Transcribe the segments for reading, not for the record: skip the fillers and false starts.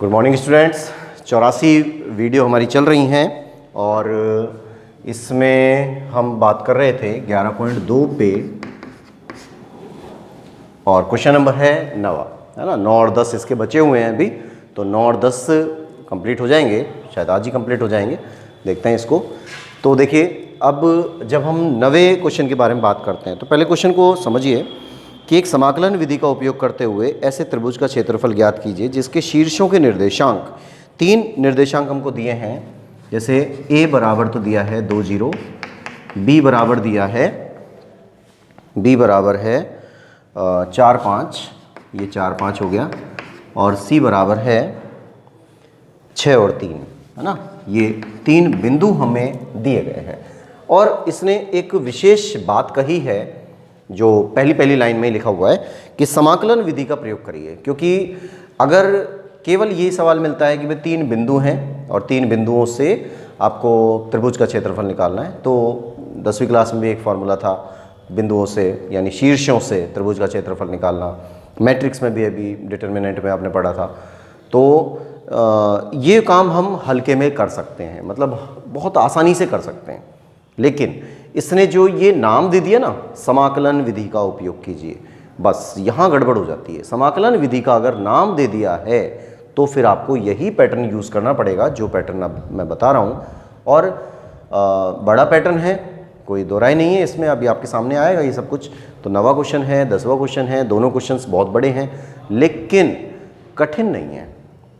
Good morning students. 84 video हमारी चल रही हैं और इसमें हम बात कर रहे थे 11.2 पे और क्वेश्चन नंबर है 9, है ना। 9 और 10 इसके बचे हुए हैं अभी, तो 9 और 10 कंप्लीट हो जाएंगे, शायद आज ही कंप्लीट हो जाएंगे, देखते हैं इसको। तो देखिए, अब जब हम 9वें क्वेश्चन के बारे में बात करते हैं तो पहले क्वेश्चन को समझिए कि एक समाकलन विधि का उपयोग करते हुए ऐसे त्रिभुज का क्षेत्रफल ज्ञात कीजिए जिसके शीर्षों के निर्देशांक 3 निर्देशांक हमको दिए हैं। जैसे a बराबर तो दिया है 2 0, b बराबर दिया है 4 5, ये 4 5 हो गया, और c बराबर है 6 और 3, है ना। ये 3 बिंदु हमें दिए गए हैं और इसने एक विशेष बात कही है जो पहली लाइन में लिखा हुआ है कि समाकलन विधि का प्रयोग करिए। क्योंकि अगर केवल ये सवाल मिलता है कि भाई 3 बिंदु हैं और 3 बिंदुओं से आपको त्रिभुज का क्षेत्रफल निकालना है, तो 10वीं क्लास में भी एक फॉर्मूला था बिंदुओं से यानी शीर्षों से त्रिभुज का क्षेत्रफल निकालना, मैट्रिक्स में भी अभी डिटर्मिनेंट में आपने पढ़ा था। तो ये काम हम हल्के में कर सकते हैं, मतलब बहुत आसानी से कर सकते हैं। लेकिन इसने जो ये नाम दे दिया ना, समाकलन विधि का उपयोग कीजिए, बस यहाँ गड़बड़ हो जाती है। समाकलन विधि का अगर नाम दे दिया है तो फिर आपको यही पैटर्न यूज़ करना पड़ेगा जो पैटर्न अब मैं बता रहा हूँ। और बड़ा पैटर्न है, कोई दो राय नहीं है इसमें, अभी आपके सामने आएगा ये सब कुछ। तो 9वां क्वेश्चन है, 10वां क्वेश्चन है, दोनों क्वेश्चंस बहुत बड़े हैं लेकिन कठिन नहीं है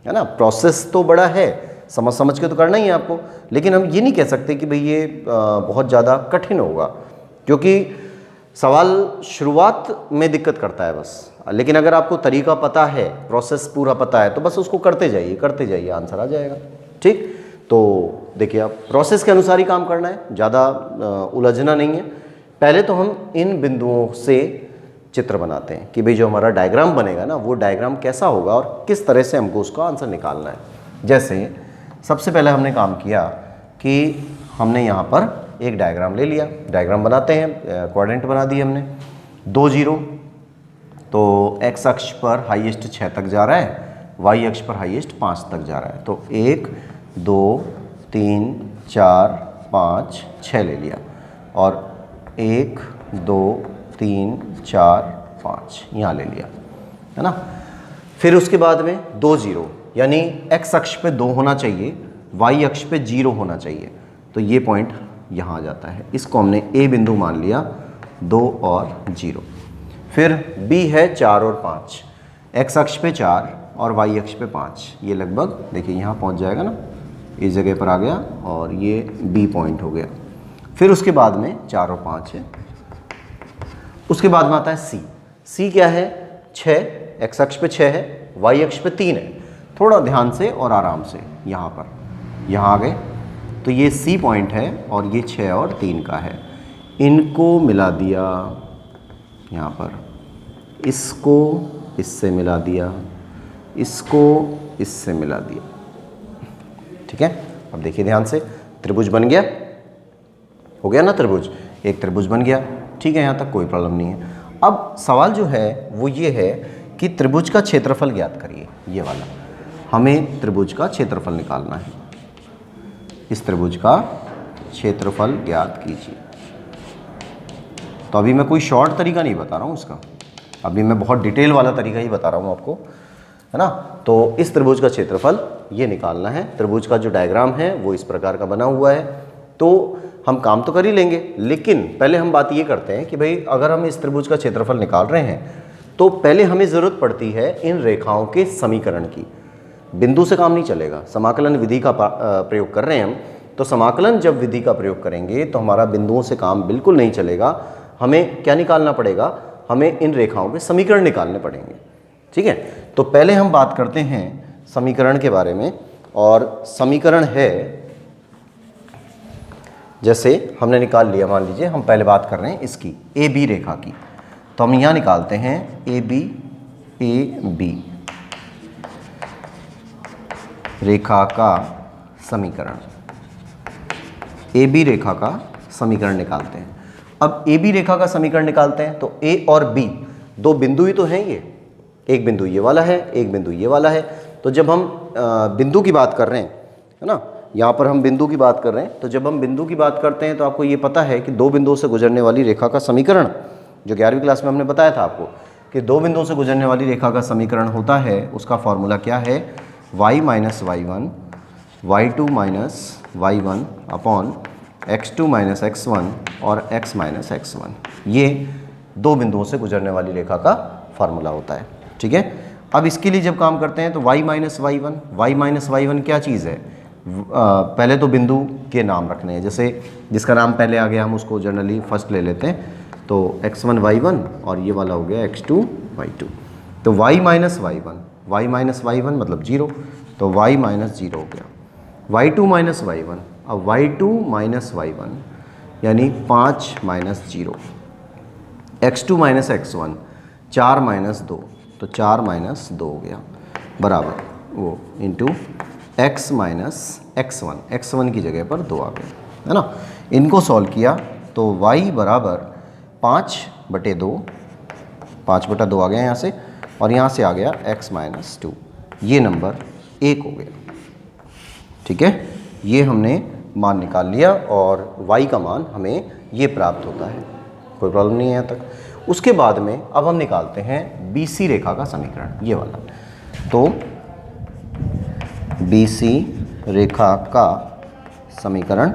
ना। प्रोसेस तो बड़ा है, समझ के तो करना ही है आपको, लेकिन हम ये नहीं कह सकते कि भाई ये बहुत ज़्यादा कठिन होगा, क्योंकि सवाल शुरुआत में दिक्कत करता है बस। लेकिन अगर आपको तरीका पता है, प्रोसेस पूरा पता है, तो बस उसको करते जाइए, आंसर आ जाएगा। ठीक, तो देखिए, आप प्रोसेस के अनुसार ही काम करना है, ज़्यादा उलझना नहीं है। पहले तो हम इन बिंदुओं से चित्र बनाते हैं कि भाई जो हमारा डायग्राम बनेगा ना, वो डायग्राम कैसा होगा और किस तरह से हमको उसका आंसर निकालना है। जैसे सबसे पहले हमने काम किया कि हमने यहाँ पर एक डायग्राम ले लिया, डायग्राम बनाते हैं, क्वाड्रेंट बना दिए हमने। 2 0, तो x अक्ष पर हाईएस्ट 6 तक जा रहा है, y अक्ष पर हाईएस्ट 5 तक जा रहा है। तो 1 2 3 4 5 6 ले लिया, और 1 2 3 4 5 यहाँ ले लिया, है ना। फिर उसके बाद में 2 0, यानी x अक्ष पे 2 होना चाहिए, y अक्ष पे 0 होना चाहिए, तो ये पॉइंट यहाँ आ जाता है। इसको हमने a बिंदु मान लिया, 2 और 0। फिर b है 4 और 5, x अक्ष पे 4 और y अक्ष पे 5, ये लगभग देखिए यहाँ पहुँच जाएगा ना, इस जगह पर आ गया, और ये b पॉइंट हो गया। फिर उसके बाद में 4 और 5 है। उसके बाद में आता है c क्या है, 6, x अक्ष पे 6 है, y अक्ष पे 3 है। थोड़ा ध्यान से और आराम से यहाँ आ गए, तो ये C पॉइंट है और ये 6 और 3 का है। इनको मिला दिया यहाँ पर, इसको इससे मिला दिया, इसको इससे मिला दिया। ठीक है, अब देखिए ध्यान से, त्रिभुज बन गया, हो गया ना त्रिभुज, एक त्रिभुज बन गया। ठीक है, यहाँ तक कोई प्रॉब्लम नहीं है। अब सवाल जो है वो ये है कि त्रिभुज का क्षेत्रफल ज्ञात करिए, ये वाला। हमें त्रिभुज का क्षेत्रफल निकालना है, इस त्रिभुज का क्षेत्रफल ज्ञात कीजिए। तो अभी मैं कोई शॉर्ट तरीका नहीं बता रहा हूँ इसका, अभी मैं बहुत डिटेल वाला तरीका ही बता रहा हूँ आपको, है ना। तो इस त्रिभुज का क्षेत्रफल ये निकालना है। त्रिभुज का जो डायग्राम है वो इस प्रकार का बना हुआ है। तो हम काम तो कर ही लेंगे, लेकिन पहले हम बात ये करते हैं कि भाई अगर हम इस त्रिभुज का क्षेत्रफल निकाल रहे हैं तो पहले हमें ज़रूरत पड़ती है इन रेखाओं के समीकरण की। बिंदु से काम नहीं चलेगा, समाकलन विधि का प्रयोग कर रहे हैं हम, तो समाकलन जब विधि का प्रयोग करेंगे तो हमारा बिंदुओं से काम बिल्कुल नहीं चलेगा। हमें क्या निकालना पड़ेगा, हमें इन रेखाओं के समीकरण निकालने पड़ेंगे। ठीक है, तो पहले हम बात करते हैं समीकरण के बारे में, और समीकरण है, जैसे हमने निकाल लिया, मान लीजिए हम पहले बात कर रहे हैं इसकी ए बी रेखा की, तो हम यहाँ निकालते हैं ए बी रेखा का समीकरण, ए बी रेखा का समीकरण निकालते हैं। अब ए बी रेखा का समीकरण निकालते हैं तो ए और बी 2 बिंदु ही तो हैं, ये एक बिंदु ये वाला है, एक बिंदु ये वाला है, तो जब हम बिंदु की बात कर रहे हैं, है ना, यहाँ पर हम बिंदु की बात कर रहे हैं, तो जब हम बिंदु की बात करते हैं तो आपको ये पता है कि दो बिंदुओं से गुजरने वाली रेखा का समीकरण, जो 11वीं क्लास में हमने बताया था आपको कि दो बिंदुओं से गुजरने वाली रेखा का समीकरण होता है, उसका फॉर्मूला क्या है, y minus y1 y2 minus y1 upon x2 minus x1 और x माइनस x1। ये दो बिंदुओं से गुजरने वाली रेखा का फार्मूला होता है। ठीक है, अब इसके लिए जब काम करते हैं तो y माइनस y1 क्या चीज़ है, पहले तो बिंदु के नाम रखने हैं, जैसे जिसका नाम पहले आ गया हम उसको जनरली फर्स्ट ले लेते हैं, तो x1 y1 और ये वाला हो गया x2 y2। तो y माइनस y1 मतलब 0, तो y माइनस 0 हो गया। y2 माइनस y1, अब y2 माइनस y1 यानी 5 minus 0, x2 minus x1 4 minus 2, तो 4 माइनस 2 हो गया बराबर वो इंटू x माइनस x1 की जगह पर 2 आ गया, है ना। इनको सॉल्व किया तो y बराबर 5/2, 5/2 आ गया यहाँ से, और यहाँ से आ गया x माइनस 2, ये नंबर 1 हो गया। ठीक है, ये हमने मान निकाल लिया और y का मान हमें ये प्राप्त होता है, कोई प्रॉब्लम नहीं है यहाँ तक। उसके बाद में अब हम निकालते हैं BC रेखा का समीकरण, ये वाला। तो BC रेखा का समीकरण,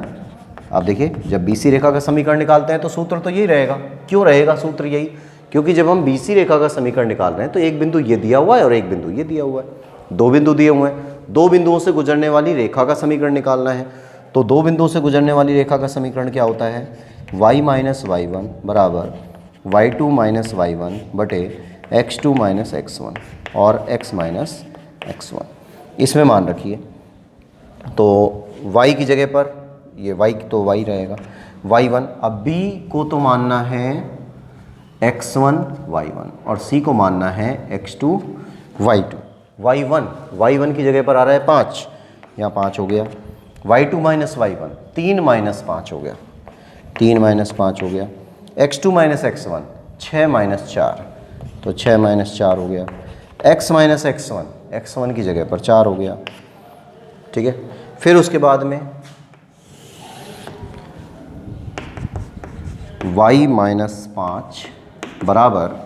आप देखिए जब BC रेखा का समीकरण निकालते हैं तो सूत्र तो यही रहेगा। क्यों रहेगा सूत्र यही, क्योंकि जब हम BC रेखा का समीकरण निकाल रहे हैं तो एक बिंदु ये दिया हुआ है और एक बिंदु ये दिया हुआ है, दो बिंदु दिए हुए हैं, दो बिंदुओं से गुजरने वाली रेखा का समीकरण निकालना है। तो दो बिंदुओं से गुजरने वाली रेखा का समीकरण क्या होता है, y माइनस y1 बराबर y2 माइनस y1 बटे x2 माइनस x1 और x माइनस x1। इसमें मान रखिए तो y की जगह पर ये y तो y रहेगा y1, अब b को तो मानना है x1 y1 और c को मानना है x2 y2। y1 की जगह पर आ रहा है 5, यहाँ 5 हो गया, y2 माइनस y1 3 माइनस 5 हो गया, 3 माइनस 5 हो गया, x2 माइनस x1 6 माइनस 4, तो 6 माइनस 4 हो गया, x माइनस x1 की जगह पर 4 हो गया। ठीक है, फिर उसके बाद में y माइनस 5 बराबर,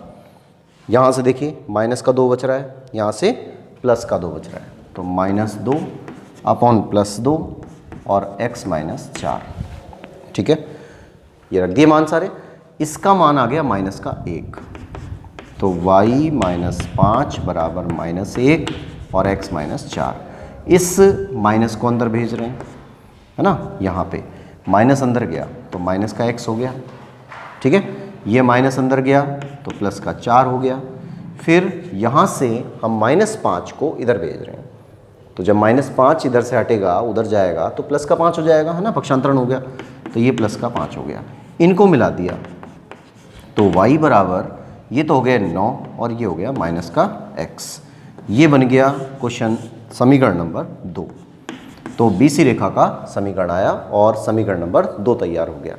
यहाँ से देखिए माइनस का 2 बच रहा है, यहाँ से प्लस का 2 बच रहा है, तो -2 अपॉन +2 और x माइनस 4। ठीक है, ये रख दिए मान सारे, इसका मान आ गया माइनस का 1, तो y माइनस 5 बराबर -1 और x माइनस 4। इस माइनस को अंदर भेज रहे हैं, है ना, यहाँ पे माइनस अंदर गया तो माइनस का x हो गया। ठीक है, ये माइनस अंदर गया तो प्लस का 4 हो गया। फिर यहाँ से हम -5 को इधर भेज रहे हैं, तो जब -5 इधर से हटेगा उधर जाएगा तो प्लस का 5 हो जाएगा, है ना, पक्षांतरण हो गया, तो ये प्लस का 5 हो गया। इनको मिला दिया तो y बराबर, ये तो हो गया 9 और ये हो गया माइनस का x। ये बन गया क्वेश्चन समीकरण नंबर 2। तो BC रेखा का समीकरण आया और समीकरण नंबर 2 तैयार हो गया।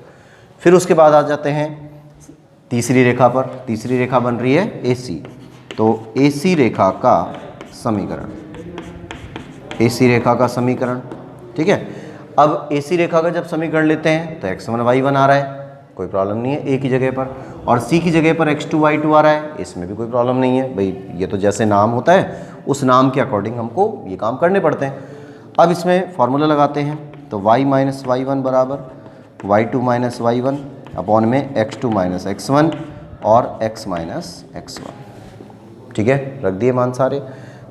फिर उसके बाद आ जाते हैं तीसरी रेखा पर। तीसरी रेखा बन रही है AC, तो AC रेखा का समीकरण, AC रेखा का समीकरण। ठीक है, अब AC रेखा का जब समीकरण लेते हैं तो x1 y1 आ रहा है, कोई प्रॉब्लम नहीं है A की जगह पर, और C की जगह पर x2 y2 आ रहा है, इसमें भी कोई प्रॉब्लम नहीं है भाई, ये तो जैसे नाम होता है उस नाम के अकॉर्डिंग हमको ये काम करने पड़ते हैं। अब इसमें फार्मूला लगाते हैं, तो y माइनस y1 बराबर y2 माइनस y1 अपॉन में x2 माइनस x1 और x माइनस x1। ठीक है, रख दिए मान सारे।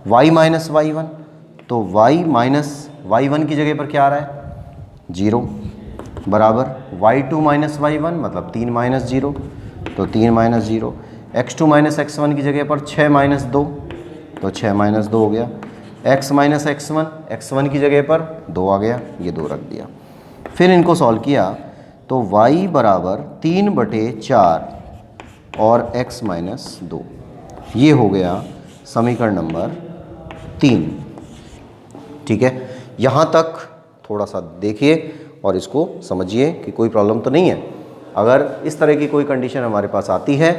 y माइनस y1, तो y माइनस y1 की जगह पर क्या आ रहा है 0 बराबर y2 माइनस y1 मतलब 3 माइनस 0, तो 3 माइनस 0, x2 माइनस x1 की जगह पर 6 माइनस 2, तो 6 माइनस 2 हो गया, x माइनस x1 की जगह पर 2 आ गया, ये 2 रख दिया। फिर इनको सॉल्व किया तो y बराबर 3/4 और x माइनस 2, ये हो गया समीकरण नंबर 3। ठीक है, यहाँ तक थोड़ा सा देखिए और इसको समझिए कि कोई प्रॉब्लम तो नहीं है। अगर इस तरह की कोई कंडीशन हमारे पास आती है